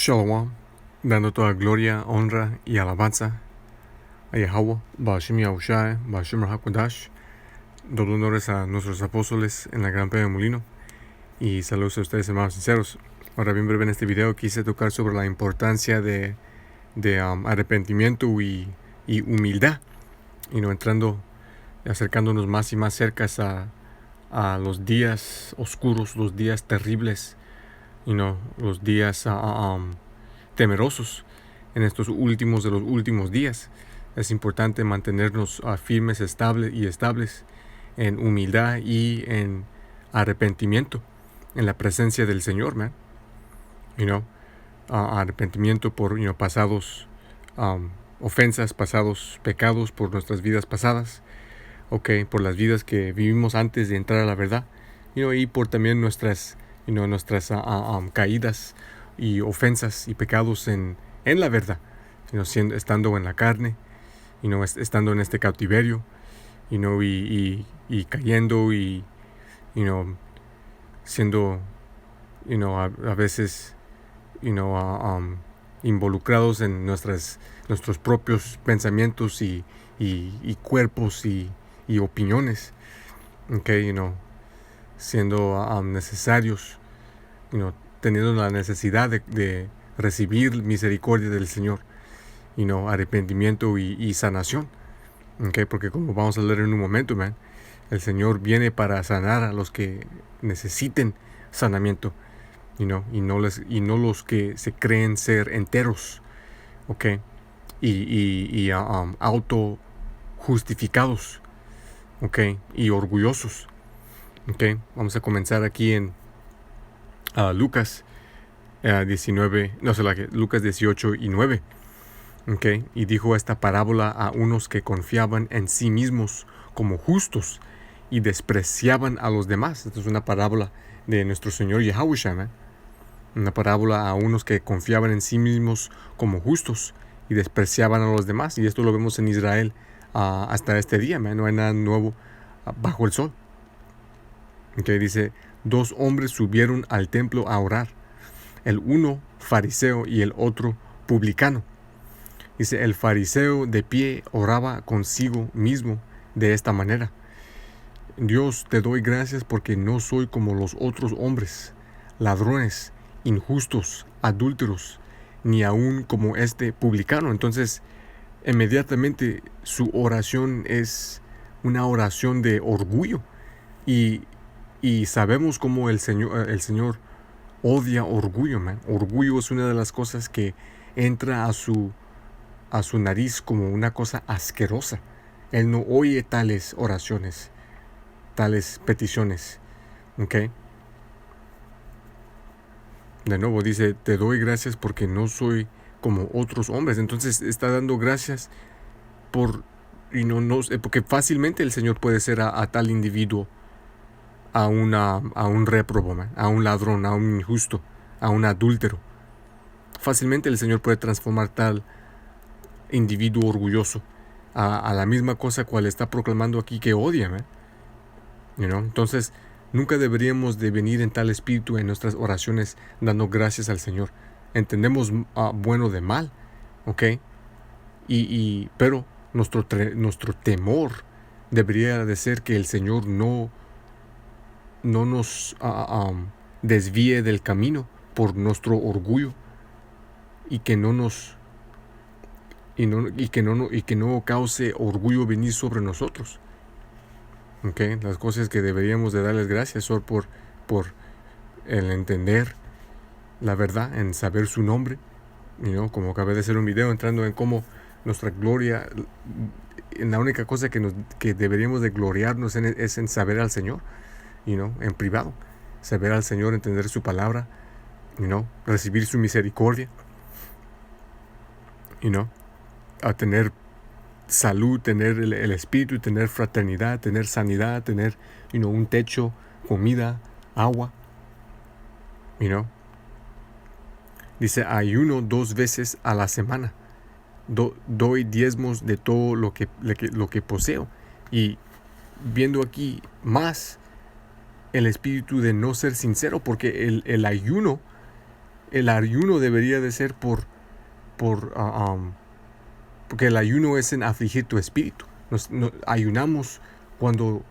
Shalom, dando toda gloria, honra y alabanza a Yahweh, Ba'ashim Yahushai, Ba'ashim HaKodash. Doble honores a nuestros apóstoles en la Gran Pedra de Molino. Y saludos a ustedes, hermanos sinceros. Ahora, bien breve en este video, quise tocar sobre la importancia de arrepentimiento y humildad. Y no entrando, acercándonos más y más cerca a los días oscuros, los días terribles, los días temerosos en estos últimos de los últimos días. Es importante mantenernos firmes, estables en humildad y en arrepentimiento en la presencia del Señor, man. Arrepentimiento por pasados ofensas, pasados pecados, por nuestras vidas pasadas, por las vidas que vivimos antes de entrar a la verdad, y por también nuestras caídas y ofensas y pecados en la verdad, estando en la carne, estando en este cautiverio, y cayendo y siendo a veces involucrados en nuestros propios pensamientos y cuerpos y opiniones, siendo necesarios, teniendo la necesidad de recibir misericordia del Señor, arrepentimiento y sanación, porque como vamos a leer en un momento, el Señor viene para sanar a los que necesiten sanamiento, y no los que se creen ser enteros, y auto justificados, y orgullosos. Vamos a comenzar aquí en Lucas 18 y 9. Y dijo esta parábola a unos que confiaban en sí mismos como justos y despreciaban a los demás. Esta es una parábola de nuestro Señor Yahushua, una parábola a unos que confiaban en sí mismos como justos y despreciaban a los demás. Y esto lo vemos en Israel hasta este día, no hay nada nuevo bajo el sol. Dice, 2 hombres subieron al templo a orar, el uno fariseo y el otro publicano. Dice, el fariseo de pie oraba consigo mismo de esta manera: Dios, te doy gracias porque no soy como los otros hombres, ladrones, injustos, adúlteros, ni aún como este publicano. Entonces, inmediatamente su oración es una oración de orgullo. Y sabemos cómo el Señor odia orgullo, man. Orgullo es una de las cosas que entra a su nariz como una cosa asquerosa. Él no oye tales oraciones, tales peticiones. De nuevo dice, te doy gracias porque no soy como otros hombres. Entonces está dando gracias porque fácilmente el Señor puede ser a tal individuo, a un réprobo, a un ladrón, a un injusto, a un adúltero. Fácilmente el Señor puede transformar tal individuo orgulloso a la misma cosa cual está proclamando aquí que odia, Entonces, nunca deberíamos de venir en tal espíritu en nuestras oraciones dando gracias al Señor. Entendemos bueno de mal, pero nuestro temor debería de ser que el Señor no nos desvíe del camino por nuestro orgullo, y que no cause orgullo venir sobre nosotros. Las cosas que deberíamos de darles gracias son por el entender la verdad, en saber su nombre, como acabé de hacer un video entrando en cómo nuestra gloria, en la única cosa que deberíamos de gloriarnos es en saber al Señor, en privado, saber al Señor, entender su palabra, recibir su misericordia, a tener salud, tener el espíritu, tener fraternidad, tener sanidad, tener un techo, comida, agua. Dice, ayuno 2 veces a la semana, doy diezmos de todo lo que poseo. Y viendo aquí más el espíritu de no ser sincero, porque el ayuno el ayuno debería de ser porque el ayuno es en afligir tu espíritu. Ayunamos cuando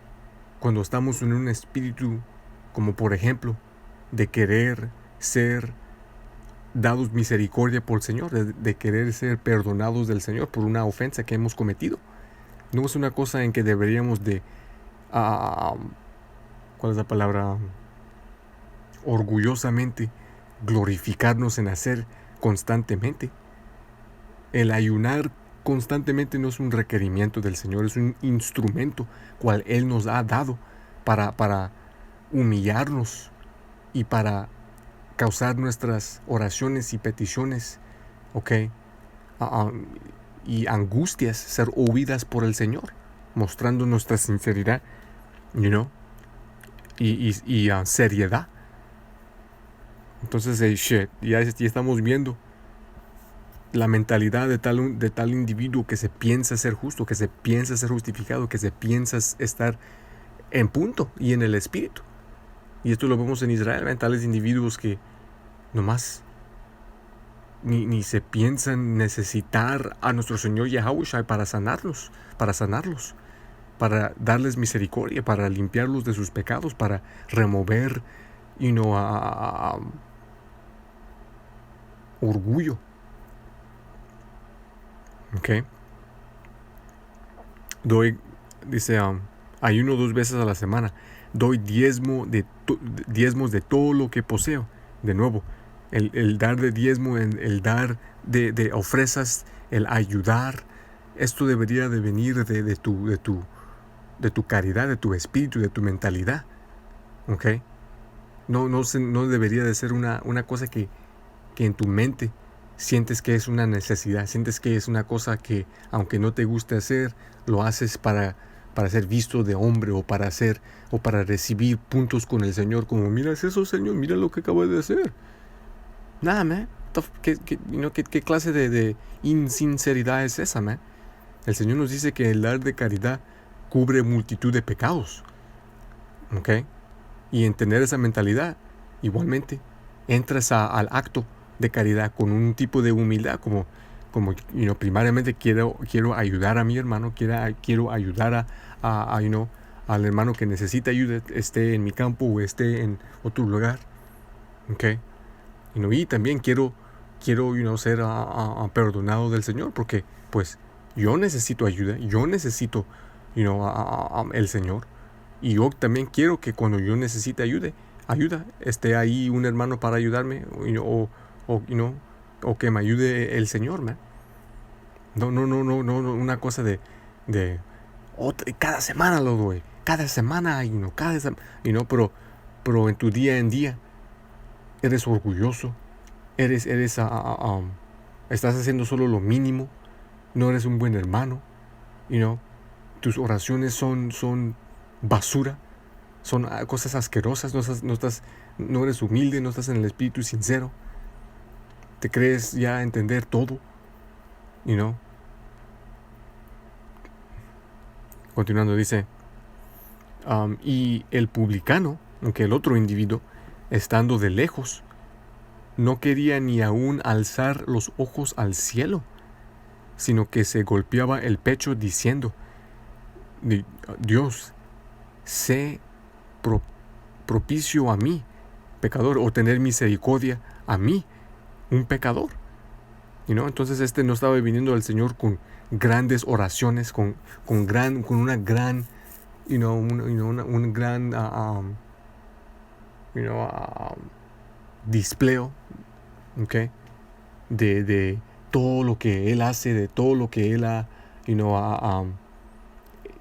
estamos en un espíritu, como por ejemplo, de querer ser dados misericordia por el Señor, de querer ser perdonados del Señor por una ofensa que hemos cometido. No es una cosa en que deberíamos de, ¿cuál es la palabra? Orgullosamente glorificarnos en hacer constantemente. El ayunar constantemente no es un requerimiento del Señor, es un instrumento cual Él nos ha dado para humillarnos y para causar nuestras oraciones y peticiones, ¿ok? Y angustias ser oídas por el Señor, mostrando nuestra sinceridad, y seriedad. Entonces, ya estamos viendo la mentalidad de tal individuo que se piensa ser justo, que se piensa ser justificado, que se piensa estar en punto y en el espíritu. Y esto lo vemos en Israel, tales individuos que nomás ni se piensan necesitar a nuestro Señor Yahushua para sanarlos, para darles misericordia, para limpiarlos de sus pecados, para remover, orgullo. Okay. Dice, ayuno 2 veces a la semana. Doy diezmos de todo lo que poseo. De nuevo, el dar de diezmo, el dar de ofrendas, el ayudar. Esto debería de venir de tu caridad, de tu espíritu, de tu mentalidad. Okay. No debería de ser una cosa que en tu mente sientes que es una necesidad, sientes que es una cosa que, aunque no te guste hacer, lo haces para ser visto de hombre o para recibir puntos con el Señor, como mira eso, Señor, mira lo que acabas de hacer. Nada, man. ¿Qué clase de insinceridad es esa, man? El Señor nos dice que el dar de caridad cubre multitud de pecados. ¿Ok? Y en tener esa mentalidad, igualmente, entras al acto de caridad con un tipo de humildad, como primariamente quiero ayudar a mi hermano, quiero ayudar al hermano que necesita ayuda, esté en mi campo o esté en otro lugar. Okay. Y también quiero ser perdonado del Señor, porque pues yo necesito ayuda, yo necesito el Señor, y yo también quiero que cuando yo necesite ayuda, esté ahí un hermano para ayudarme, o que me ayude el Señor, man. No, una cosa de cada semana lo doy, cada semana, pero en tu día en día eres orgulloso, estás haciendo solo lo mínimo, no eres un buen hermano, tus oraciones son basura, son cosas asquerosas, no eres humilde, no estás en el espíritu sincero, te crees ya entender todo, Continuando dice, y el publicano, aunque el otro individuo, estando de lejos, no quería ni aún alzar los ojos al cielo, sino que se golpeaba el pecho diciendo, Dios, sé propicio a mí, pecador, o tener misericordia a mí, un pecador. Entonces no estaba viniendo al Señor con grandes oraciones, con una gran, un gran display, okay, de todo lo que Él hace, de todo lo que Él ha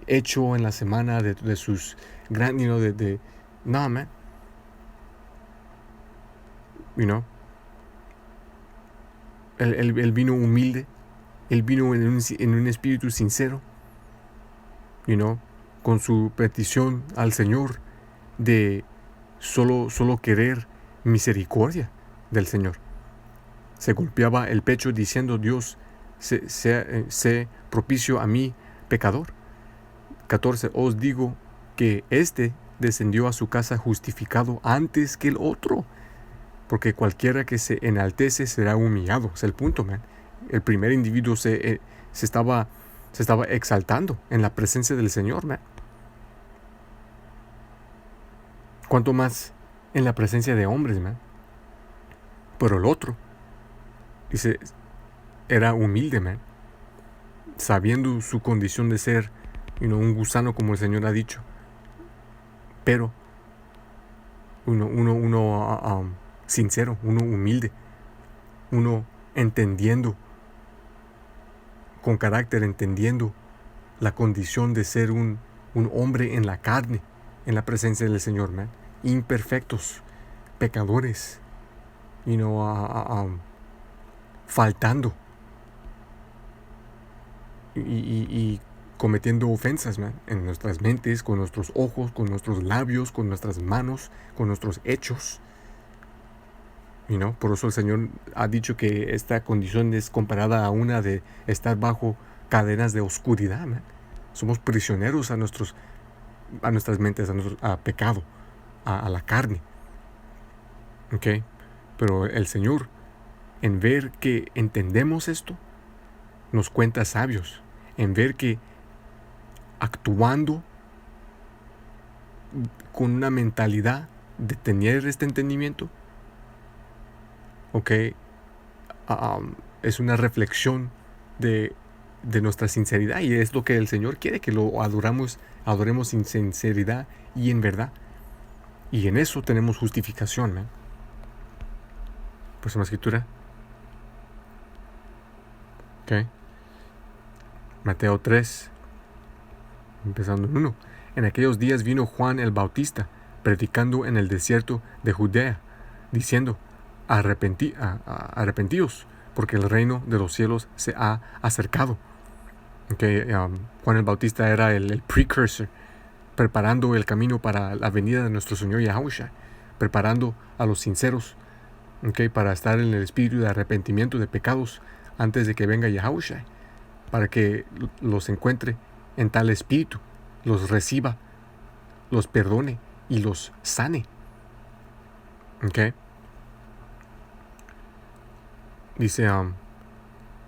hecho en la semana, de sus gran, nada, man. Él vino humilde, Él vino en un espíritu sincero, con su petición al Señor de solo querer misericordia del Señor. Se golpeaba el pecho diciendo, Dios, sé propicio a mí, pecador. 14. Os digo que este descendió a su casa justificado antes que el otro. Porque cualquiera que se enaltece será humillado. Es el punto, man. El primer individuo se estaba exaltando en la presencia del Señor, man. Cuanto más en la presencia de hombres, man. Pero el otro, dice, era humilde, man. Sabiendo su condición de ser, un gusano, como el Señor ha dicho. Pero uno sincero, uno humilde, uno entendiendo, con carácter, entendiendo la condición de ser un hombre en la carne, en la presencia del Señor, man. Imperfectos, pecadores, faltando y cometiendo ofensas, man, en nuestras mentes, con nuestros ojos, con nuestros labios, con nuestras manos, con nuestros hechos. Por eso el Señor ha dicho que esta condición es comparada a una de estar bajo cadenas de oscuridad, man. Somos prisioneros a nuestras mentes, a pecado, a la carne. ¿Ok? Pero el Señor, en ver que entendemos esto, nos cuenta sabios. En ver que actuando con una mentalidad de tener este entendimiento, es una reflexión de nuestra sinceridad, y es lo que el Señor quiere, que lo adoremos sin sinceridad y en verdad. Y en eso tenemos justificación, ¿eh? Próxima escritura. Mateo 3, empezando en 1. En aquellos días vino Juan el Bautista, predicando en el desierto de Judea, diciendo: arrepentíos, porque el reino de los cielos se ha acercado. Juan el Bautista era el precursor, preparando el camino para la venida de nuestro Señor Yahushua, preparando a los sinceros, para estar en el espíritu de arrepentimiento de pecados antes de que venga Yahushua, para que los encuentre en tal espíritu, los reciba, los perdone y los sane. Dice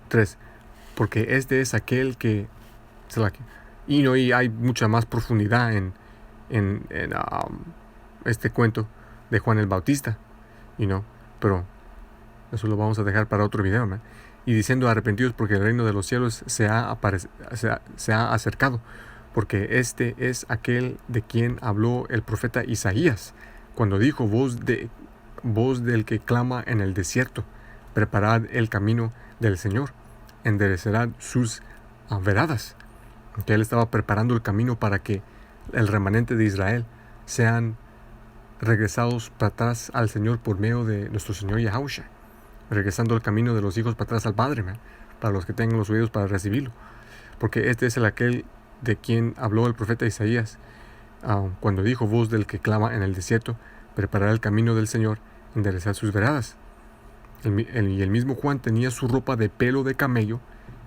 3, porque este es aquel que... Y hay mucha más profundidad en este cuento de Juan el Bautista, pero eso lo vamos a dejar para otro video, ¿no? Y diciendo: arrepentidos, porque el reino de los cielos se ha acercado, porque este es aquel de quien habló el profeta Isaías, cuando dijo: voz del que clama en el desierto, preparad el camino del Señor, enderezará sus veradas. Él estaba preparando el camino para que el remanente de Israel sean regresados para atrás al Señor por medio de nuestro Señor Yahushua, regresando el camino de los hijos para atrás al Padre, man, para los que tengan los oídos para recibirlo. Porque este es aquel de quien habló el profeta Isaías, cuando dijo: voz del que clama en el desierto, preparar el camino del Señor, enderezar sus veradas. Y el mismo Juan tenía su ropa de pelo de camello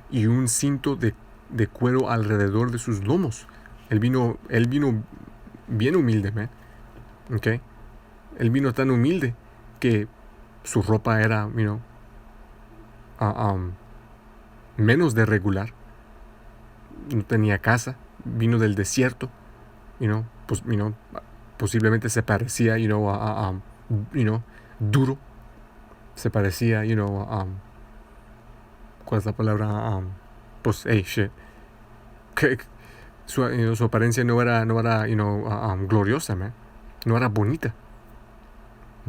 y un cinto de cuero alrededor de sus lomos. Él vino bien humilde, man. Él vino tan humilde que su ropa era, menos de regular. No tenía casa, vino del desierto, posiblemente se parecía, duro. Se parecía, ¿cuál es la palabra? Que su apariencia no era gloriosa, man. No era bonita.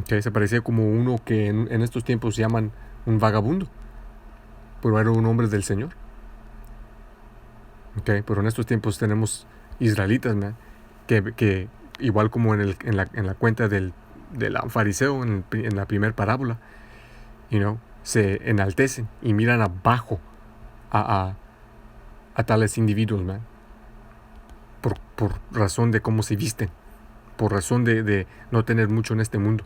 Se parecía como uno que en estos tiempos llaman un vagabundo, pero era un hombre del Señor. Pero en estos tiempos tenemos israelitas, man, que igual como en la cuenta del fariseo en la primera parábola, se enaltecen y miran abajo a tales individuos, man, por razón de cómo se visten, por razón de no tener mucho en este mundo.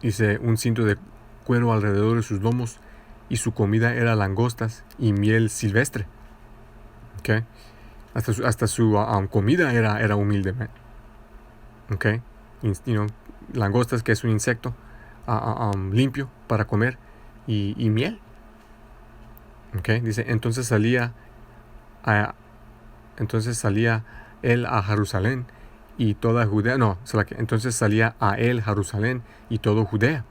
Dice: un cinto de cuero alrededor de sus lomos, y su comida era langostas y miel silvestre. Hasta su comida era humilde, man. ¿ok? Langostas, que es un insecto limpio para comer, y miel, ¿ok? Dice, entonces salía él a Jerusalén y toda Judea, entonces salía a él Jerusalén y todo Judea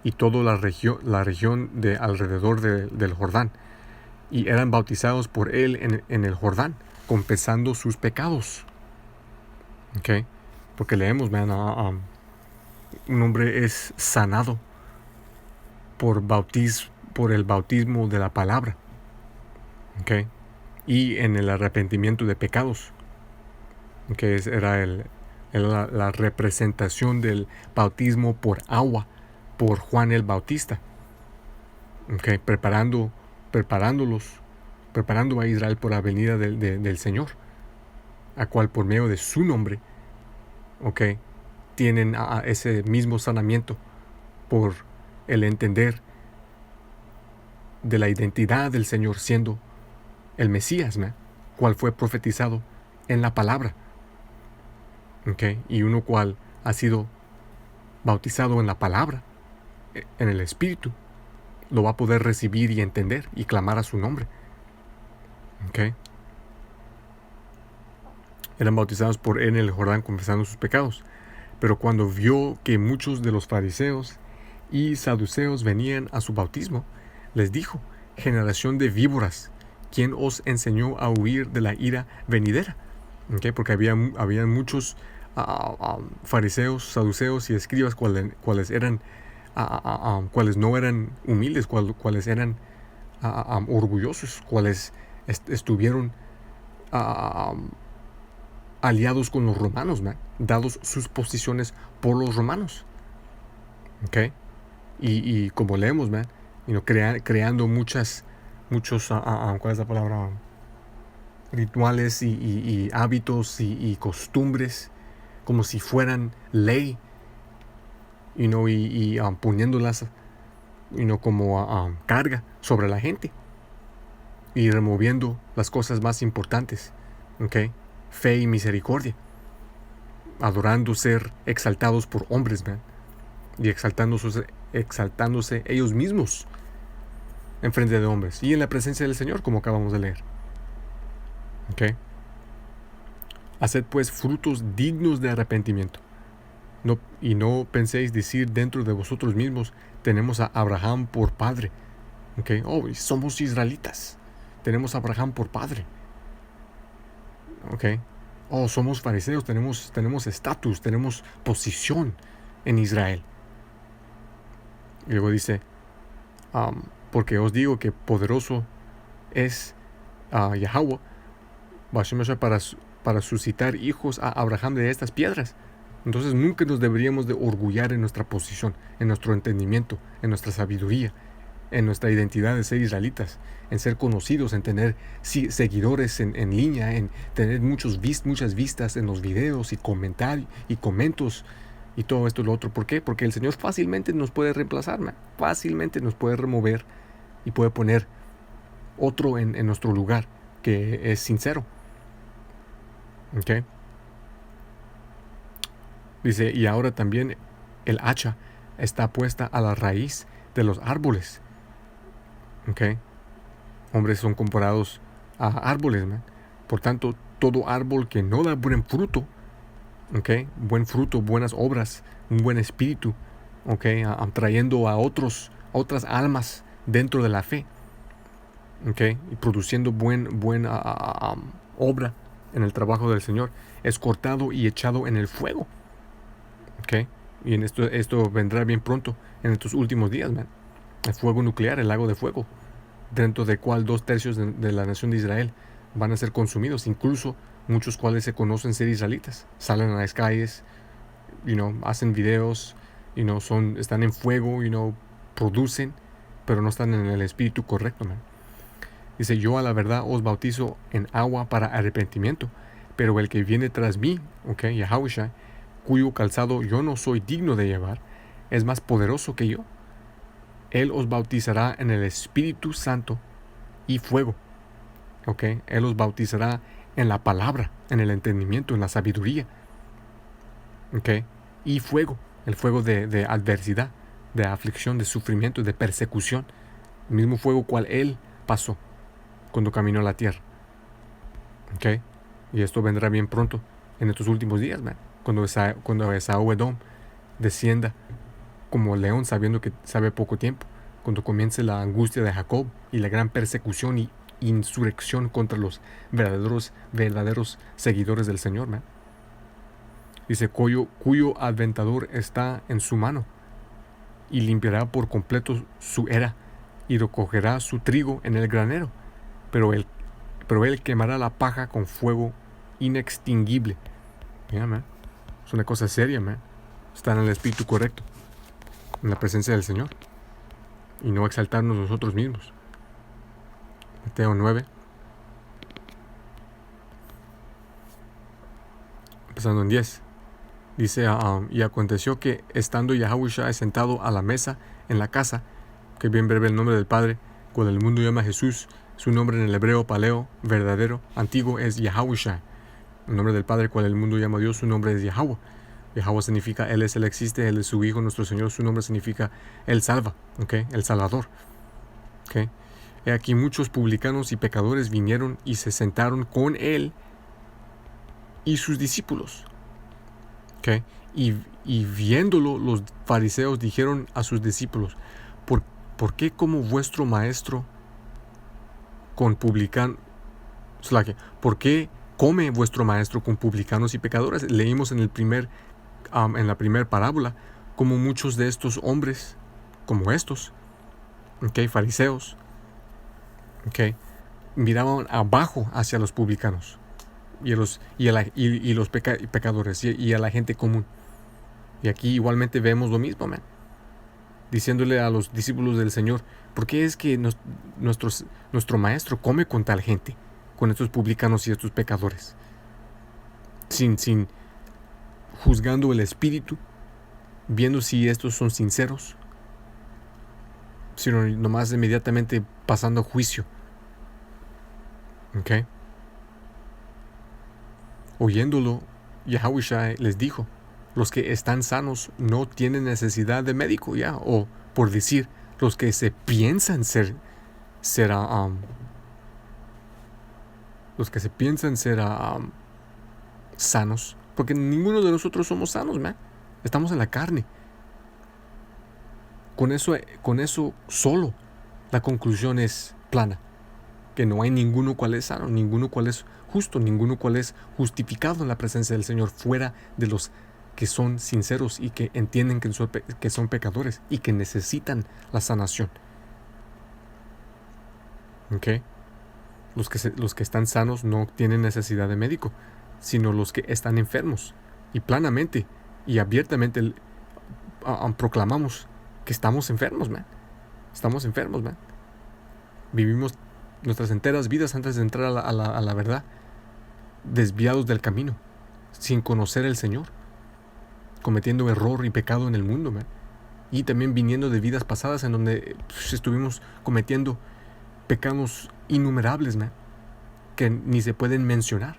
y toda la región de alrededor del Jordán, y eran bautizados por él en el Jordán, confesando sus pecados. ¿Ok? Porque leemos, un hombre es sanado por el bautismo de la palabra. ¿Ok? Y en el arrepentimiento de pecados, que era la representación del bautismo por agua por Juan el Bautista, ¿ok? Preparando a Israel por la venida del Señor, a cual por medio de su nombre, ¿ok?, tienen ese mismo sanamiento por el entender de la identidad del Señor siendo el Mesías, cual fue profetizado en la palabra, ¿ok? Y uno cual ha sido bautizado en la palabra, en el Espíritu, lo va a poder recibir y entender y clamar a su nombre, ¿ok? Eran bautizados por él en el Jordán confesando sus pecados. Pero cuando vio que muchos de los fariseos y saduceos venían a su bautismo, les dijo: generación de víboras, ¿quién os enseñó a huir de la ira venidera? ¿Okay? Porque había muchos fariseos, saduceos y escribas cuales no eran humildes, cuales eran orgullosos, cuales estuvieron aliados con los romanos, dados sus posiciones por los romanos. ¿Ok? Y como leemos, creando muchos, ¿cuál es la palabra? Rituales y hábitos y costumbres, como si fueran ley, y poniéndolas, como carga sobre la gente, y removiendo las cosas más importantes, ¿ok? Fe y misericordia, adorando ser exaltados por hombres, y exaltándose ellos mismos en frente de hombres y en la presencia del Señor, como acabamos de leer. ¿Ok? Haced pues frutos dignos de arrepentimiento. Y no penséis decir dentro de vosotros mismos: tenemos a Abraham por padre. ¿Ok? Somos israelitas. Tenemos a Abraham por padre. ¿Ok? Somos fariseos, tenemos estatus, tenemos posición en Israel. Y luego dice: porque os digo que poderoso es Yahweh para suscitar hijos a Abraham de estas piedras. Entonces nunca nos deberíamos de orgullar en nuestra posición, en nuestro entendimiento, en nuestra sabiduría, en nuestra identidad de ser israelitas, en ser conocidos, en tener seguidores en línea, en tener muchas vistas en los videos y comentarios y comentos y todo esto y lo otro. ¿Por qué? Porque el Señor fácilmente nos puede reemplazar, fácilmente nos puede remover y puede poner otro en nuestro lugar que es sincero. ¿Ok? Dice: y ahora también el hacha está puesta a la raíz de los árboles. ¿Ok? Hombres son comparados a árboles, Por tanto, todo árbol que no da buen fruto, ¿ok?, buen fruto, buenas obras, un buen espíritu, ¿ok?, atrayendo a otras almas dentro de la fe, ¿ok?, y produciendo buena obra en el trabajo del Señor, es cortado y echado en el fuego. ¿Ok? Y en esto vendrá bien pronto, en estos últimos días, el fuego nuclear, el lago de fuego, dentro del cual 2/3 de la nación de Israel van a ser consumidos, incluso muchos cuales se conocen ser israelitas, salen a las calles, hacen videos, están en fuego, producen, pero no están en el espíritu correcto, Dice: yo a la verdad os bautizo en agua para arrepentimiento, pero el que viene tras mí, Yahushua, cuyo calzado yo no soy digno de llevar, es más poderoso que yo. Él os bautizará en el Espíritu Santo y fuego. ¿Ok? Él os bautizará en la palabra, en el entendimiento, en la sabiduría. ¿Okay? Y fuego, el fuego de adversidad, de aflicción, de sufrimiento, de persecución. El mismo fuego cual Él pasó cuando caminó la tierra. ¿Okay? Y esto vendrá bien pronto, en estos últimos días, man. Cuando Esaú Edom descienda como león, sabiendo que sabe poco tiempo. Cuando comience la angustia de Jacob y la gran persecución y insurrección contra los verdaderos seguidores del Señor, man. Dice, cuyo aventador está en su mano, y limpiará por completo su era, y recogerá su trigo en el granero, pero él quemará la paja con fuego inextinguible. Mira, man, es una cosa seria, man. Estar en el espíritu correcto, en la presencia del Señor, y no exaltarnos nosotros mismos. Mateo 9, empezando en 10. Dice, y aconteció que estando Yahushua sentado a la mesa en la casa, que bien breve el nombre del Padre, cual el mundo llama Jesús, su nombre en el hebreo paleo, verdadero, antiguo, es Yahushua. El nombre del Padre, cual el mundo llama Dios, su nombre es Yahweh. Yahweh significa Él es, Él existe, Él es su Hijo, nuestro Señor, su nombre significa Él salva, ¿okay? El Salvador. ¿Okay? He aquí muchos publicanos y pecadores vinieron y se sentaron con Él y sus discípulos. ¿Okay? Y viéndolo, los fariseos dijeron a sus discípulos, ¿por qué como vuestro maestro con publicanos? ¿Por qué come vuestro maestro con publicanos y pecadores? Leímos en la primera parábola como muchos de estos hombres, como estos, ¿okay? Fariseos, ¿okay? Miraban abajo hacia los publicanos y los pecadores y a la gente común. Y aquí igualmente vemos lo mismo, man. Diciéndole a los discípulos del Señor, ¿por qué es que nuestro maestro come con tal gente, con estos publicanos y estos pecadores? Sin juzgando el espíritu, viendo si estos son sinceros, sino nomás inmediatamente pasando juicio. ¿Okay? Oyéndolo, Yahushua les dijo, los que están sanos no tienen necesidad de médico ya, o por decir, los que se piensan ser sanos, porque ninguno de nosotros somos sanos, man. Estamos en la carne. Con eso solo la conclusión es plana, que no hay ninguno cual es sano, ninguno cual es justo, ninguno cual es justificado en la presencia del Señor, fuera de los que son sinceros y que entienden que son pecadores y que necesitan la sanación. ¿Okay? Los que están sanos no tienen necesidad de médico, sino los que están enfermos. Y planamente y abiertamente proclamamos que estamos enfermos, man. Estamos enfermos, man. Vivimos nuestras enteras vidas antes de entrar a la verdad, desviados del camino, sin conocer el Señor, cometiendo error y pecado en el mundo, man. Y también viniendo de vidas pasadas en donde estuvimos cometiendo pecados innumerables, man, que ni se pueden mencionar,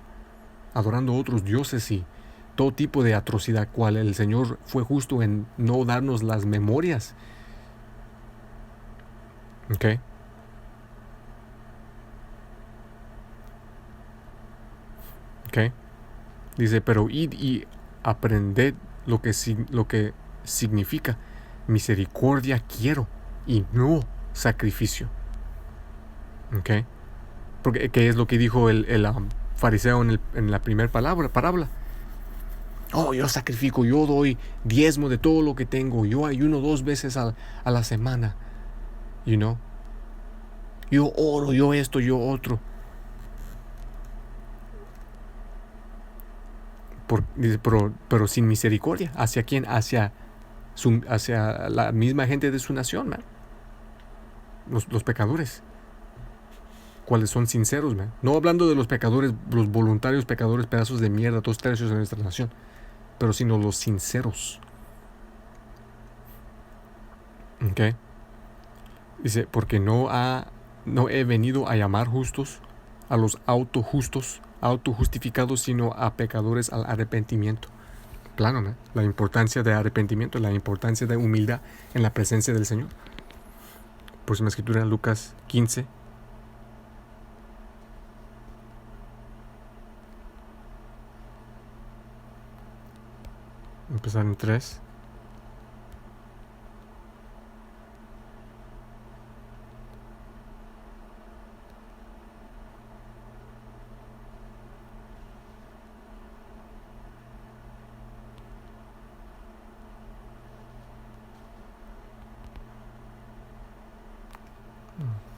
adorando a otros dioses y todo tipo de atrocidad, cual el Señor fue justo en no darnos las memorias. ¿Okay? ¿Okay? Dice, pero id y aprended lo que significa misericordia quiero y no sacrificio. ¿Okay? Porque ¿qué es lo que dijo el fariseo en la primera parábola? Oh, yo sacrifico, yo doy diezmo de todo lo que tengo, yo ayuno 2 veces a la semana, you know, yo oro, yo esto, yo otro. Pero sin misericordia. ¿Hacia quién? Hacia la misma gente de su nación, man. Los pecadores, cuáles son sinceros, man. No hablando de los pecadores, los voluntarios pecadores, pedazos de mierda, 2/3 de nuestra nación, pero sino los sinceros. ¿Okay? Dice, porque no he venido a llamar justos a los autojustificados, sino a pecadores al arrepentimiento. plano, ¿no? La importancia de arrepentimiento, la importancia de humildad en la presencia del Señor. Próxima escritura, Lucas 15. Empezar en 3.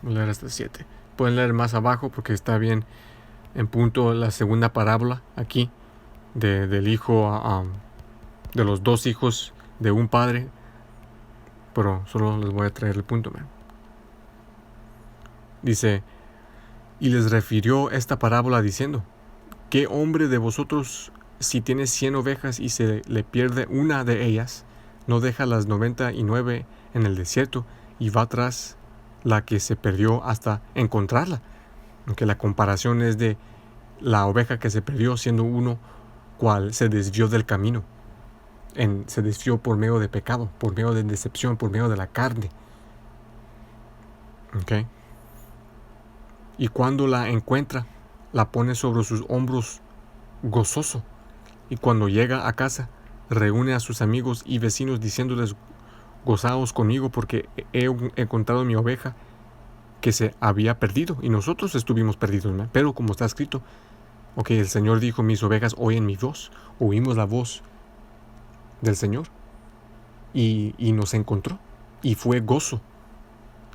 Voy a leer hasta 7. Pueden leer más abajo porque está bien en punto la segunda parábola aquí del hijo, de los dos hijos de un padre, pero solo les voy a traer el punto. Dice, y les refirió esta parábola diciendo, ¿qué hombre de vosotros, si tiene 100 ovejas y se le pierde una de ellas, no deja las 99 en el desierto y va tras la que se perdió hasta encontrarla? Aunque la comparación es de la oveja que se perdió siendo uno cual se desvió del camino. Se desvió por medio de pecado, por medio de decepción, por medio de la carne. ¿Okay? Y cuando la encuentra, la pone sobre sus hombros gozoso. Y cuando llega a casa, reúne a sus amigos y vecinos diciéndoles, gozaos conmigo porque he encontrado mi oveja que se había perdido. Y nosotros estuvimos perdidos, ¿no? Pero como está escrito, el Señor dijo, mis ovejas oyen mi voz. Oímos la voz del Señor. Y nos encontró. Y fue gozo.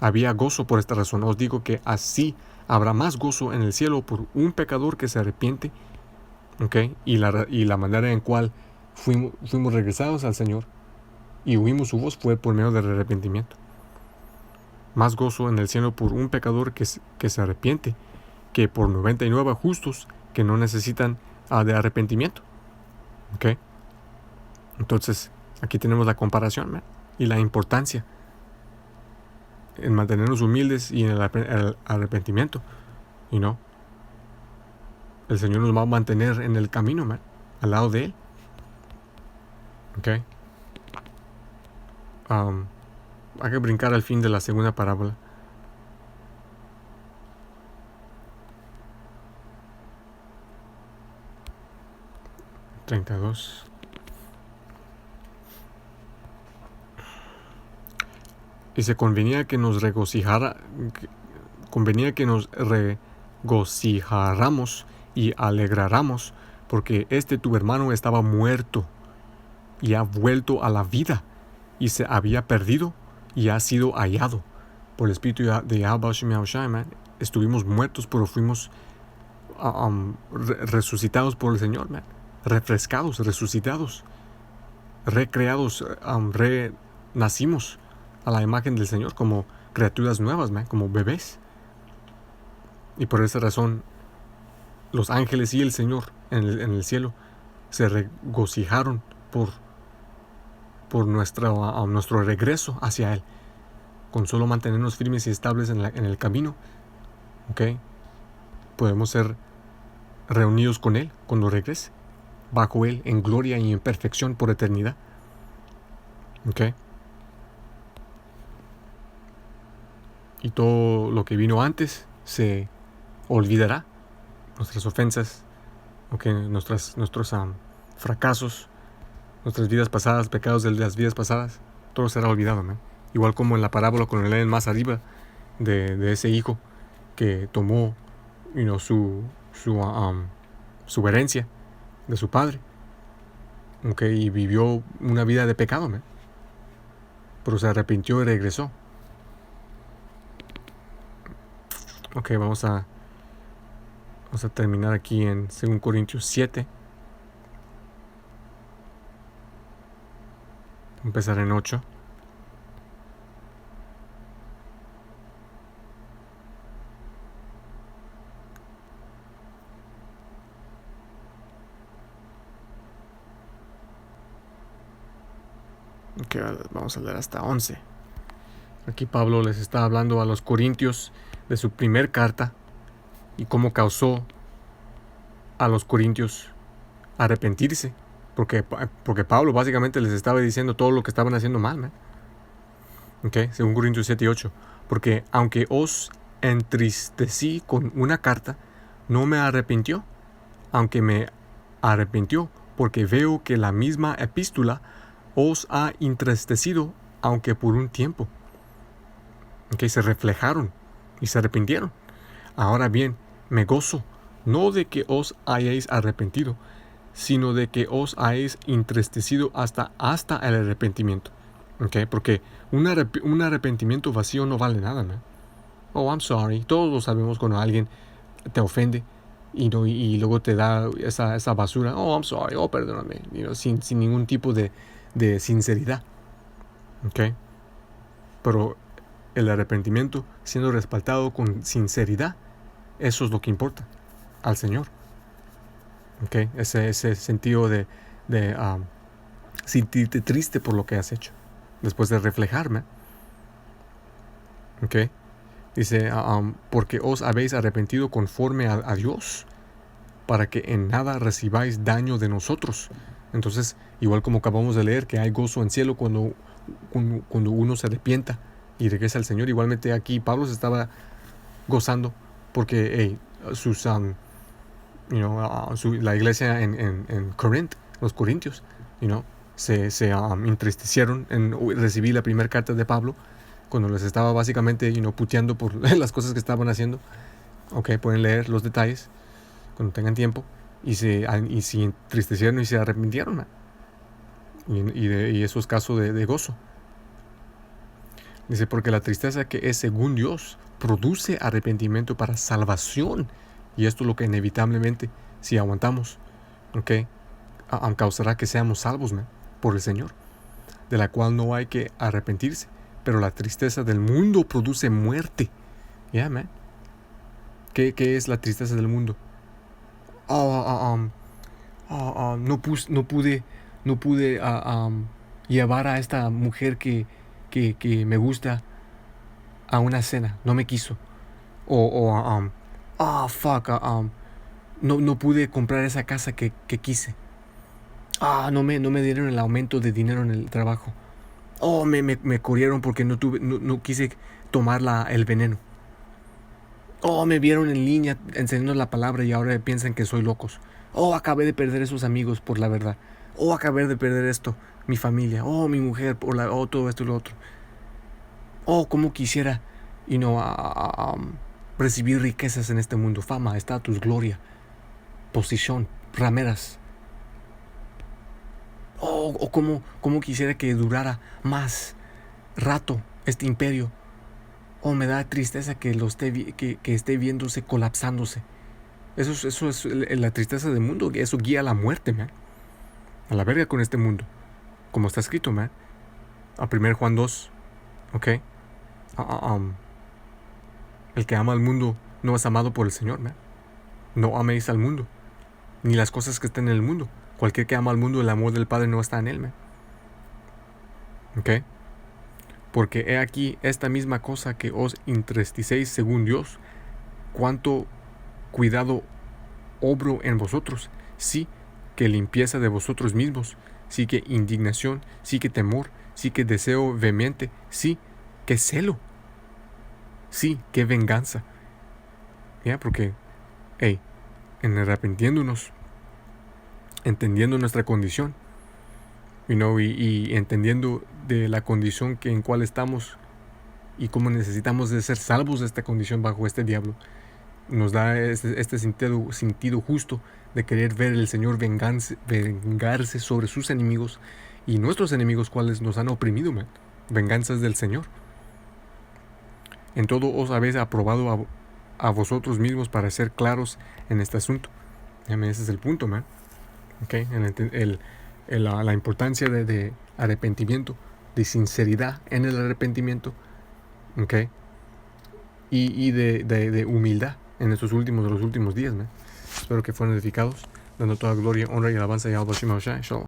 Había gozo por esta razón. Os digo que así habrá más gozo en el cielo por un pecador que se arrepiente. Y la manera en cual fuimos regresados al Señor y oímos su voz fue por medio del arrepentimiento. Más gozo en el cielo por un pecador que se arrepiente que por 99 justos que no necesitan de arrepentimiento. Entonces, aquí tenemos la comparación, y la importancia en mantenernos humildes y en el arrepentimiento. El Señor nos va a mantener en el camino, al lado de Él. Hay que brincar al fin de la segunda parábola. (32) Y se convenía que nos regocijáramos y alegráramos, porque tu hermano estaba muerto y ha vuelto a la vida, y se había perdido y ha sido hallado. Por el Espíritu de Yahweh Shai, estuvimos muertos, pero fuimos resucitados por el Señor, refrescados, resucitados, recreados, renacimos a la imagen del Señor como criaturas nuevas, como bebés. Y por esa razón los ángeles y el Señor en el cielo se regocijaron por nuestro regreso hacia Él. Con solo mantenernos firmes y estables en el camino, podemos ser reunidos con Él cuando regrese, bajo Él en gloria y en perfección por eternidad. Y todo lo que vino antes se olvidará. Nuestras ofensas, nuestros fracasos, nuestras vidas pasadas, pecados de las vidas pasadas, todo será olvidado, Igual como en la parábola cuando leen más arriba de ese hijo que tomó su herencia de su padre, y vivió una vida de pecado, pero se arrepintió y regresó. Vamos a terminar aquí en 2 Corintios 7. Empezar en 8. Vamos a leer hasta 11. Aquí Pablo les está hablando a los corintios de su primer carta y cómo causó a los corintios arrepentirse Porque Pablo básicamente les estaba diciendo todo lo que estaban haciendo mal, man. Okay, según Corintios 7 y 8. Porque aunque os entristecí con una carta, no me arrepintió. Aunque me arrepintió, porque veo que la misma epístola os ha entristecido, aunque por un tiempo. Okay, se reflejaron y se arrepintieron. Ahora bien, me gozo, no de que os hayáis arrepentido, sino de que os hayáis entristecido hasta el arrepentimiento. Okay, porque un arrepentimiento vacío no vale nada, ¿no? Oh, I'm sorry. Todos lo sabemos cuando alguien te ofende y luego te da esa basura. Oh, I'm sorry. Oh, perdóname. Sin ningún tipo de sinceridad. Okay. Pero el arrepentimiento siendo respaldado con sinceridad, eso es lo que importa al Señor. Okay. Ese sentido de sentirte triste por lo que has hecho, después de reflejarme. Okay. Dice, porque os habéis arrepentido conforme a Dios, para que en nada recibáis daño de nosotros. Entonces, igual como acabamos de leer, que hay gozo en cielo cuando uno se arrepienta y regresa al Señor. Igualmente aquí Pablo se estaba gozando porque la iglesia en Corinth, los corintios, se entristecieron en recibir la primera carta de Pablo, cuando les estaba básicamente puteando por las cosas que estaban haciendo. Okay, pueden leer los detalles cuando tengan tiempo, y se entristecieron y se arrepintieron, ¿no? Y eso es caso de gozo. Dice, porque la tristeza que es según Dios produce arrepentimiento para salvación, y esto es lo que inevitablemente, si aguantamos, okay, causará que seamos salvos, ¿no?, por el Señor, de la cual no hay que arrepentirse. Pero la tristeza del mundo produce muerte. Yeah, man. ¿Qué es la tristeza del mundo? No pude llevar a esta mujer que me gusta a una cena. No me quiso. No pude comprar esa casa que quise. No me dieron el aumento de dinero en el trabajo. Me corrieron porque no quise tomar el veneno. Me vieron en línea enseñando la palabra y ahora piensan que soy locos. Acabé de perder esos amigos por la verdad. Acabé de perder esto, mi familia. Mi mujer por todo esto y lo otro. Cómo quisiera, recibir riquezas en este mundo, fama, estatus, gloria, posición, rameras. Cómo quisiera que durara más rato este imperio. Me da tristeza que esté viéndose colapsándose. Eso es la tristeza del mundo. Eso guía a la muerte, man. A la verga con este mundo. Como está escrito, man. A 1 Juan 2. Ok. El que ama al mundo no es amado por el Señor, man. No améis al mundo, ni las cosas que están en el mundo. Cualquier que ama al mundo, el amor del Padre no está en él, man. Ok. Porque he aquí esta misma cosa que os entristecéis según Dios, cuánto cuidado obro en vosotros, sí que limpieza de vosotros mismos, sí que indignación, sí que temor, sí que deseo vehemente, sí que celo, sí que venganza. Ya, porque, en arrepintiéndonos, entendiendo nuestra condición, y entendiendo de la condición en cual estamos y cómo necesitamos de ser salvos de esta condición bajo este diablo, nos da este sentido justo de querer ver el Señor vengarse sobre sus enemigos y nuestros enemigos cuales nos han oprimido, man. Venganzas del Señor. En todo os habéis aprobado a vosotros mismos para ser claros en este asunto. Ese es el punto, man. Okay. La importancia de arrepentimiento, de sinceridad en el arrepentimiento, okay, y de humildad en los últimos días, man. Espero que fueran edificados, dando toda gloria, honra y alabanza a Yahweh Shem Shalom.